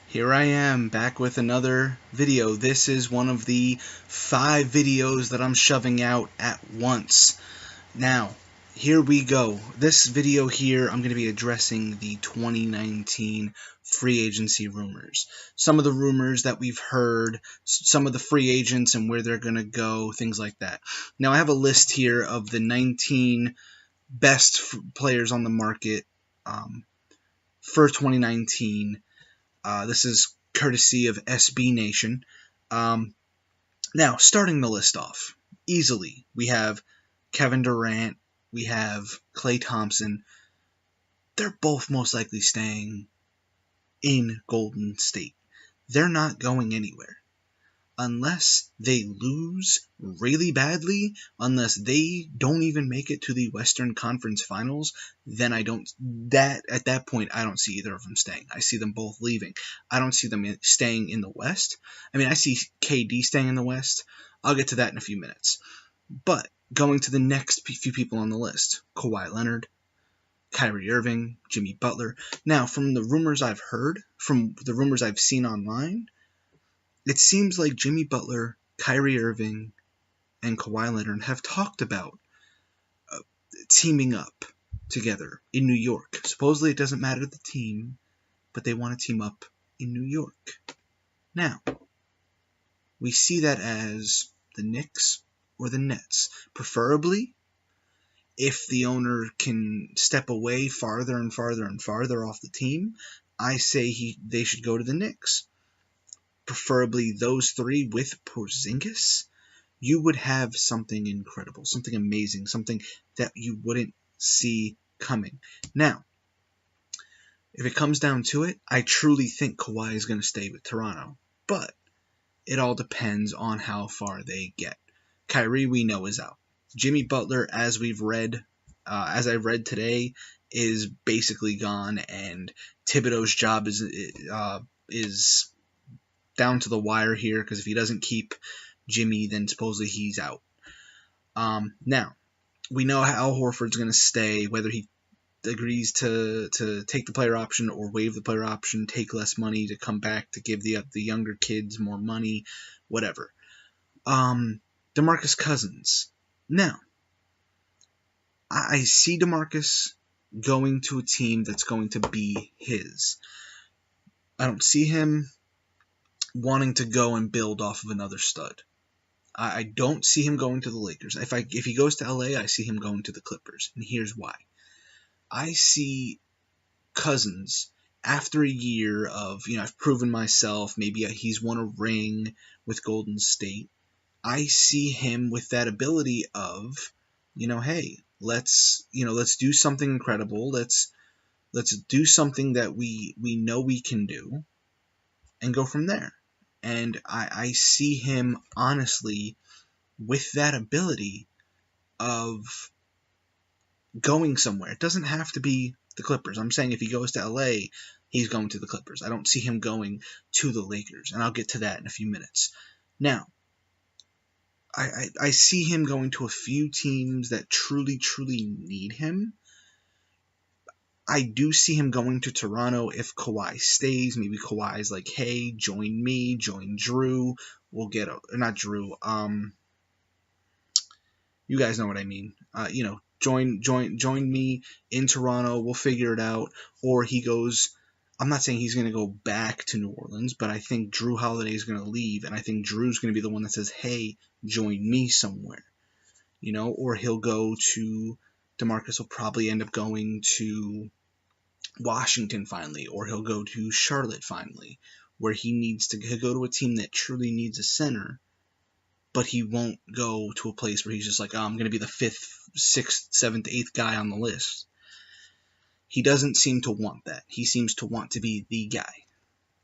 Here I am, back with another video. This is one of the 5 videos that I'm shoving out at once. Now, here we go. This video here, I'm going to be addressing the 2019 free agency rumors. Some of the rumors that we've heard, some of the free agents and where they're going to go, things like that. Now, I have a list here of the 19 best players on the market for 2019. This is courtesy of SB Nation. Now, starting the list off, easily, we have Kevin Durant, we have Klay Thompson. They're both most likely staying in Golden State. They're not going anywhere. Unless they lose really badly, unless they don't even make it to the Western Conference Finals, then at that point, I don't see either of them staying. I see them both leaving. I don't see them staying in the West. I mean, I see KD staying in the West. I'll get to that in a few minutes. But going to the next few people on the list, Kawhi Leonard, Kyrie Irving, Jimmy Butler. Now, from the rumors I've heard, from the rumors I've seen online, it seems like Jimmy Butler, Kyrie Irving, and Kawhi Leonard have talked about teaming up together in New York. Supposedly it doesn't matter the team, but they want to team up in New York. Now, we see that as the Knicks or the Nets. Preferably, if the owner can step away farther and farther and farther off the team, I say they should go to the Knicks. Preferably those three with Porzingis, you would have something incredible, something amazing, something that you wouldn't see coming. Now, if it comes down to it, I truly think Kawhi is going to stay with Toronto, but it all depends on how far they get. Kyrie, we know, is out. Jimmy Butler, as I've read today, is basically gone, and Thibodeau's job is down to the wire here, because if he doesn't keep Jimmy, then supposedly he's out. Now, we know Al Horford's going to stay, whether he agrees to take the player option or waive the player option, take less money to come back to give the younger kids more money, whatever. DeMarcus Cousins. Now, I see DeMarcus going to a team that's going to be his. I don't see him wanting to go and build off of another stud. I don't see him going to the Lakers. If he goes to LA, I see him going to the Clippers, and here's why. I see Cousins, after a year of, I've proven myself, maybe he's won a ring with Golden State, I see him with that ability of, hey, let's do something incredible, let's do something that we know we can do, and go from there. And I see him, honestly, with that ability of going somewhere. It doesn't have to be the Clippers. I'm saying if he goes to LA, he's going to the Clippers. I don't see him going to the Lakers, and I'll get to that in a few minutes. Now, I see him going to a few teams that truly, truly need him. I do see him going to Toronto if Kawhi stays. Maybe Kawhi's like, hey, join me, join Drew. We'll get not Drew. You guys know what I mean. Join me in Toronto. We'll figure it out. Or he goes. I'm not saying he's going to go back to New Orleans, but I think Drew Holiday is going to leave, and I think Drew's going to be the one that says, hey, join me somewhere. Or he'll go to. DeMarcus will probably end up going to Washington finally, or he'll go to Charlotte finally, where he'll go to a team that truly needs a center, but he won't go to a place where he's just like, I'm going to be the 5th, 6th, 7th, 8th guy on the list. He doesn't seem to want that. He seems to want to be the guy.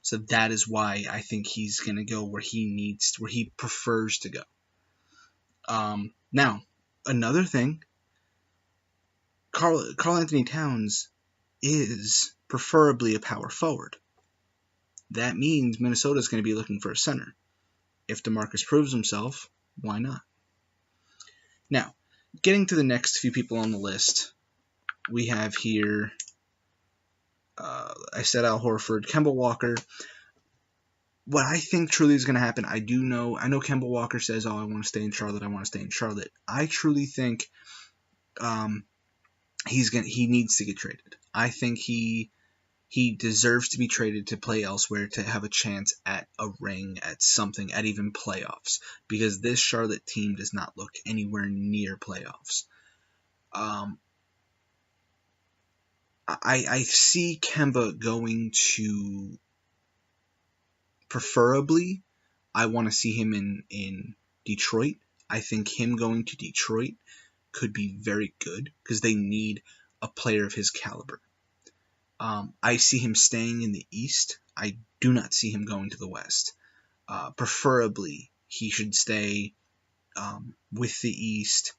So that is why I think he's going to go where he prefers to go. Now, another thing, Karl Anthony Towns is preferably a power forward. That means Minnesota is going to be looking for a center. If DeMarcus proves himself, why not? Now, getting to the next few people on the list, we have here, I said Al Horford, Kemba Walker. what I think truly is going to happen, I know Kemba Walker says, "Oh, I want to stay in Charlotte. I want to stay in Charlotte." I truly think um, he needs to get traded. I think he deserves to be traded to play elsewhere to have a chance at a ring, at something, at even playoffs, because this Charlotte team does not look anywhere near playoffs. I see Kemba going to, preferably, I want to see him in Detroit. I think him going to Detroit could be very good because they need a player of his caliber. I see him staying in the East. I do not see him going to the West. Preferably, he should stay with the East.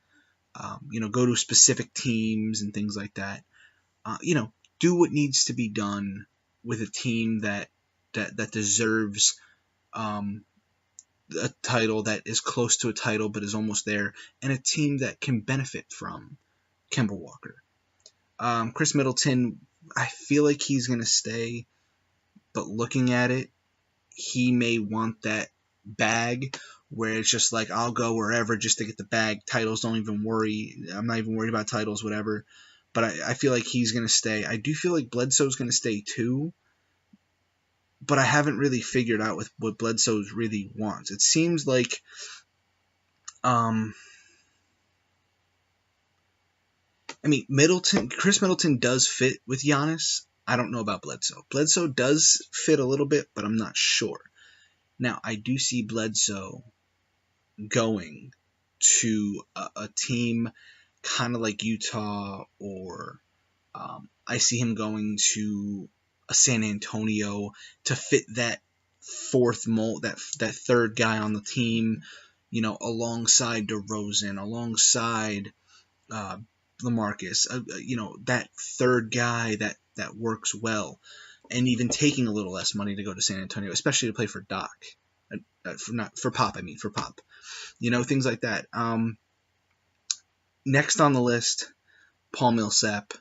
Go to specific teams and things like that. Do what needs to be done with a team that deserves a title, that is close to a title but is almost there, and a team that can benefit from Kemba Walker. Khris Middleton, I feel like he's going to stay, but looking at it, he may want that bag where it's just like, I'll go wherever just to get the bag. Titles, don't even worry. I'm not even worried about titles, whatever. But I feel like he's going to stay. I do feel like Bledsoe's going to stay too, but I haven't really figured out what Bledsoe really wants. It seems like Khris Middleton does fit with Giannis. I don't know about Bledsoe. Bledsoe does fit a little bit, but I'm not sure. Now, I do see Bledsoe going to a team kind of like Utah, or I see him going to a San Antonio to fit that fourth mold, that third guy on the team, alongside DeRozan, alongside LaMarcus, that third guy that works well, and even taking a little less money to go to San Antonio, especially to play for Doc, for Pop. For Pop, things like that. Next on the list, Paul Millsap.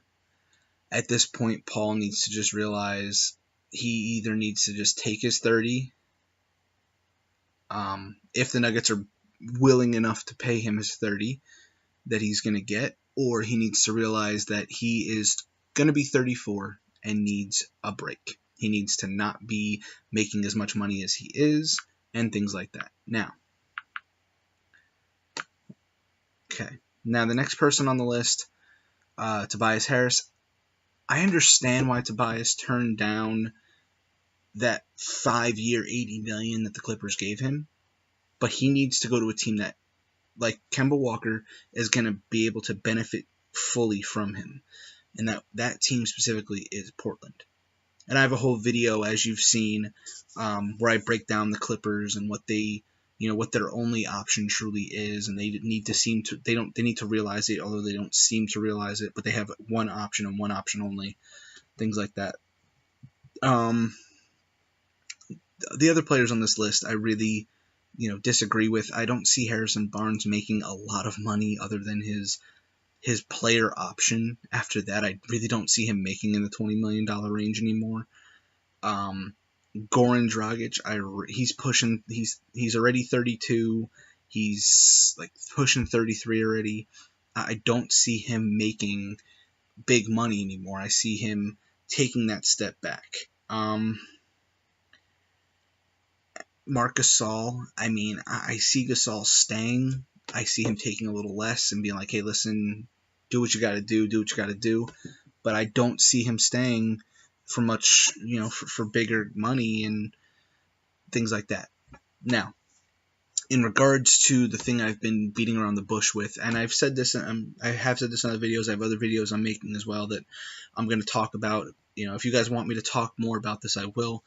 At this point, Paul needs to just realize he either needs to just take his 30, if the Nuggets are willing enough to pay him his 30 that he's going to get, or he needs to realize that he is going to be 34 and needs a break. He needs to not be making as much money as he is, and things like that. Now, the next person on the list, Tobias Harris. I understand why Tobias turned down that 5-year, $80 million that the Clippers gave him, but he needs to go to a team that, like Kemba Walker, is going to be able to benefit fully from him, and that team specifically is Portland. And I have a whole video, as you've seen, where I break down the Clippers and what their only option truly is, and they need to realize it, although they don't seem to realize it, but they have one option and one option only, things like that. The other players on this list, I really, disagree with. I don't see Harrison Barnes making a lot of money other than his player option. After that, I really don't see him making in the $20 million range anymore. Goran Dragic, he's already 32. He's like pushing 33 already. I don't see him making big money anymore. I see him taking that step back. Marc Gasol, I see Gasol staying. I see him taking a little less and being like, hey, listen, do what you got to do. But I don't see him staying for much, for bigger money and things like that. Now, in regards to the thing I've been beating around the bush with, and I've said this, I have said this in other videos, I have other videos I'm making as well that I'm going to talk about. If you guys want me to talk more about this, I will.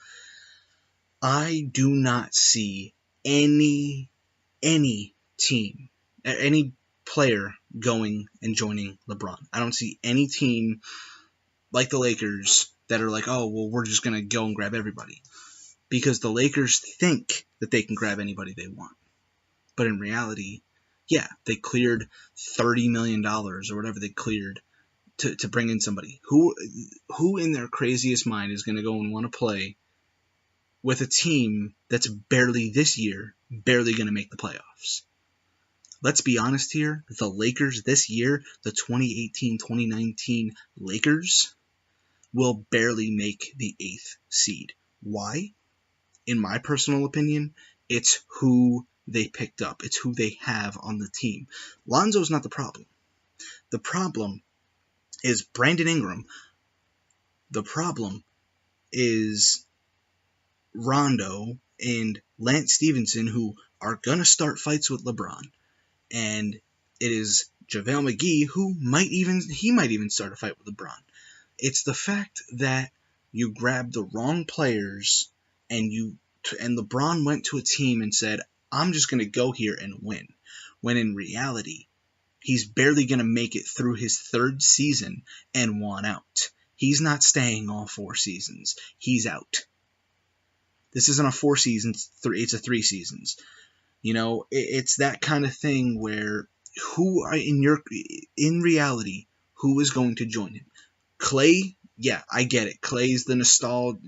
I do not see any team, any player going and joining LeBron. I don't see any team like the Lakers that are like, oh, well, we're just going to go and grab everybody. Because the Lakers think that they can grab anybody they want. But in reality, yeah, they cleared $30 million or whatever they cleared to bring in somebody. Who in their craziest mind is going to go and want to play with a team that's barely this year, barely going to make the playoffs. Let's be honest here, the Lakers this year, the 2018-2019 Lakers, will barely make the 8th seed. Why? In my personal opinion, it's who they picked up. It's who they have on the team. Lonzo's not the problem. The problem is Brandon Ingram. The problem is Rondo and Lance Stevenson, who are going to start fights with LeBron. And it is JaVale McGee, who might even start a fight with LeBron. It's the fact that you grabbed the wrong players and LeBron went to a team and said, I'm just going to go here and win. When in reality, he's barely going to make it through his 3rd season and want out. He's not staying all 4 seasons. He's out. This isn't a 4 seasons, it's a 3 seasons. You know, it's that kind of thing where in reality, who is going to join him? Klay, yeah, I get it. Klay's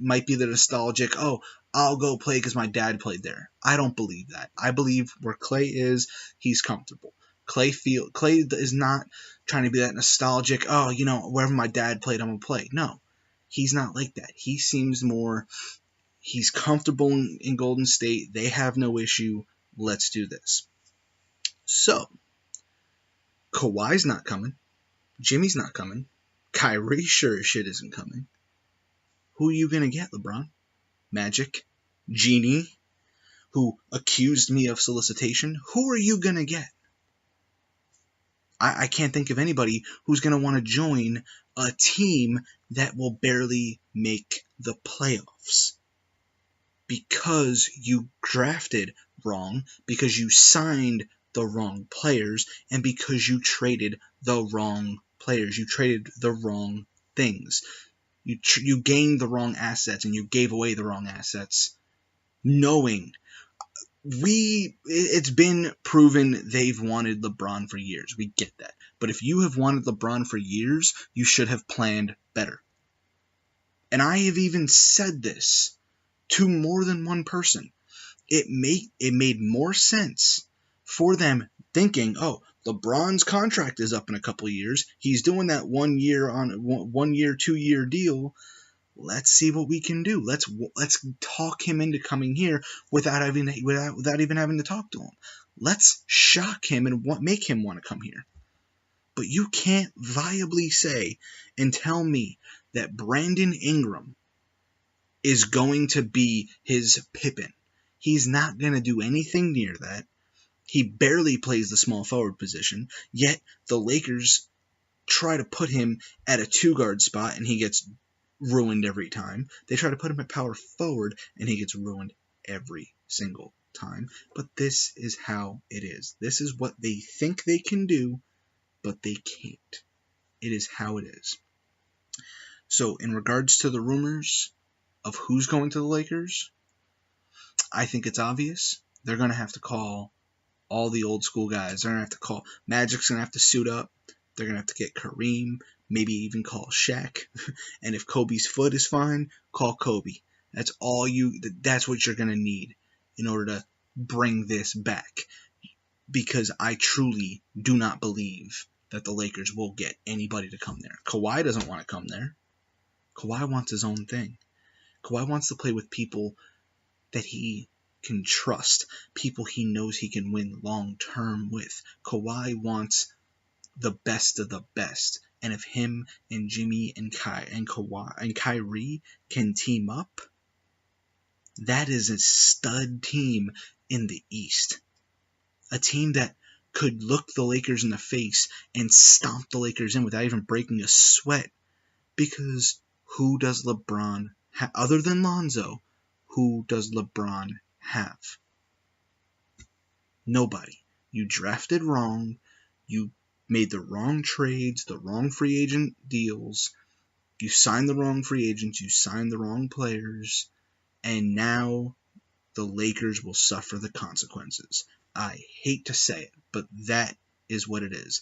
might be the nostalgic, oh, I'll go play because my dad played there. I don't believe that. I believe where Klay is, he's comfortable. Klay is not trying to be that nostalgic, oh, you know, wherever my dad played, I'm going to play. No, he's not like that. He seems more, he's comfortable in Golden State. They have no issue. Let's do this. So, Kawhi's not coming. Jimmy's not coming. Kyrie sure as shit isn't coming. Who are you going to get, LeBron? Magic? Genie? Who accused me of solicitation? Who are you going to get? I can't think of anybody who's going to want to join a team that will barely make the playoffs. Because you drafted wrong, because you signed the wrong players, and because you traded the wrong players. You traded the wrong things. You gained the wrong assets, and you gave away the wrong assets, knowing it's been proven they've wanted LeBron for years. We get that. But if you have wanted LeBron for years, you should have planned better. And I have even said this to more than one person. It made more sense for them thinking, oh, LeBron's contract is up in a couple of years. He's doing that 1 year, 2 year deal. Let's see what we can do. Let's talk him into coming here without even having to talk to him. Let's shock him and make him want to come here. But you can't viably say and tell me that Brandon Ingram is going to be his Pippen. He's not going to do anything near that. He barely plays the small forward position, yet the Lakers try to put him at a 2-guard spot and he gets ruined every time. They try to put him at power forward and he gets ruined every single time. But this is how it is. This is what they think they can do, but they can't. It is how it is. So in regards to the rumors of who's going to the Lakers, I think it's obvious. They're going to have to call all the old school guys. They're going to have to call Magic's going to have to suit up. They're going to have to get Kareem, maybe even call Shaq. And if Kobe's foot is fine, call Kobe. That's what you're going to need in order to bring this back. Because I truly do not believe that the Lakers will get anybody to come there. Kawhi doesn't want to come there. Kawhi wants his own thing. Kawhi wants to play with people that he can trust, people he knows he can win long term with. Kawhi wants the best of the best, and if him and Jimmy and Kawhi and Kyrie can team up, that is a stud team in the East. A team that could look the Lakers in the face and stomp the Lakers in without even breaking a sweat. Because who does LeBron have, other than Lonzo, who does LeBron have? Nobody. You drafted wrong. You made the wrong trades, the wrong free agent deals. You signed the wrong free agents. You signed the wrong players. And now the Lakers will suffer the consequences. I hate to say it, but that is what it is.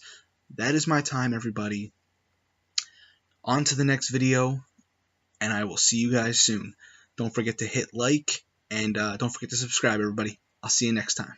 That is my time, everybody. On to the next video, and I will see you guys soon. Don't forget to hit like, And don't forget to subscribe, everybody. I'll see you next time.